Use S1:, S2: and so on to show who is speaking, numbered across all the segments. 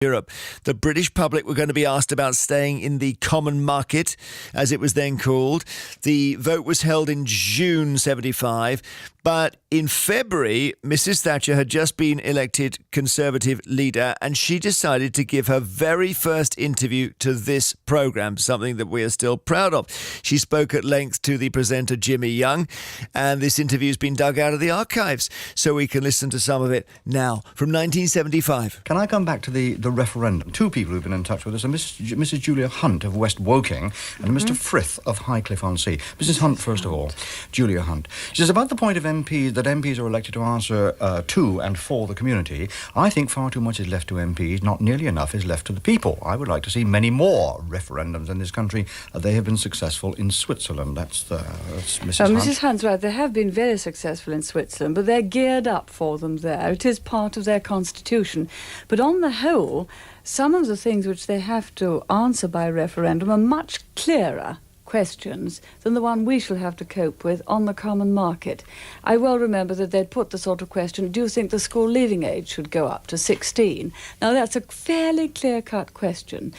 S1: Europe. The British public were going to be asked about staying in the common market, as it was then called. The vote was held in June 75, but in February, Mrs. Thatcher had just been elected Conservative leader, and she decided to give her very first interview to this programme, something that we are still proud of. She spoke at length to the presenter Jimmy Young, and this interview's been dug out of the archives, so we can listen to some of it now, from 1975.
S2: Can I come back to the referendum? Two people who've been in touch with us are Mrs. Julia Hunt of West Woking and Mr. Frith of Highcliffe-on-Sea. Mrs. Hunt, first of all. Julia Hunt. She says, about the point of MPs, that MPs are elected to answer to and for the community, I think far too much is left to MPs, not nearly enough is left to the people. I would like to see many more referendums in this country. They have been successful in Switzerland. That's Mrs. Hunt.
S3: Mrs. Hunt's right. They have been very successful in Switzerland, but they're geared up for them there. It is part of their constitution. But on the whole, some of the things which they have to answer by referendum are much clearer questions than the one we shall have to cope with on the common market. I well remember that they'd put the sort of question, do you think the school leaving age should go up to 16? Now, that's a fairly clear-cut question.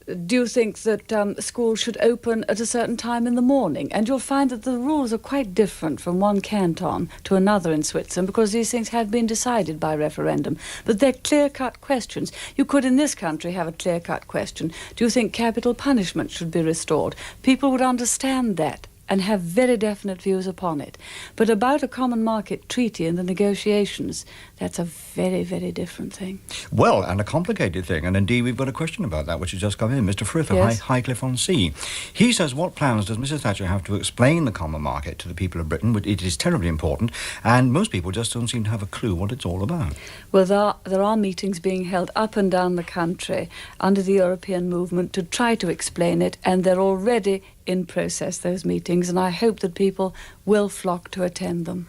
S3: Do you think that schools should open at a certain time in the morning? And you'll find that the rules are quite different from one canton to another in Switzerland because these things have been decided by referendum. But they're clear-cut questions. You could, in this country, have a clear-cut question. Do you think capital punishment should be restored? People would understand that and have very definite views upon it. But about a common market treaty and the negotiations, that's a very, very different thing.
S2: Well, and a complicated thing, and indeed we've got a question about that which has just come in. Mr. Frith of
S3: Yes.
S2: Highcliffe-on-Sea. He says, what plans does Mrs. Thatcher have to explain the common market to the people of Britain? It is terribly important, and most people just don't seem to have a clue what it's all about.
S3: Well, there are meetings being held up and down the country under the European movement to try to explain it, and they're already in process, those meetings, and I hope that people will flock to attend them.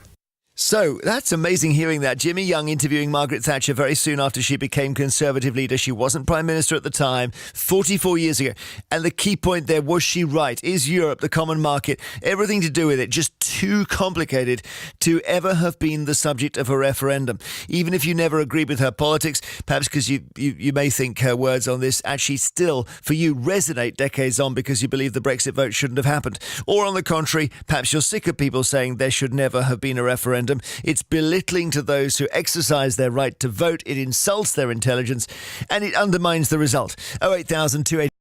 S1: So, that's amazing hearing that. Jimmy Young interviewing Margaret Thatcher very soon after she became Conservative leader. She wasn't Prime Minister at the time, 44 years ago. And the key point there, was she right? Is Europe, the common market, everything to do with it, just too complicated to ever have been the subject of a referendum? Even if you never agreed with her politics, perhaps because you may think her words on this actually still, for you, resonate decades on because you believe the Brexit vote shouldn't have happened. Or on the contrary, perhaps you're sick of people saying there should never have been a referendum. It's belittling to those who exercise their right to vote. It insults their intelligence and it undermines the result. 08000 280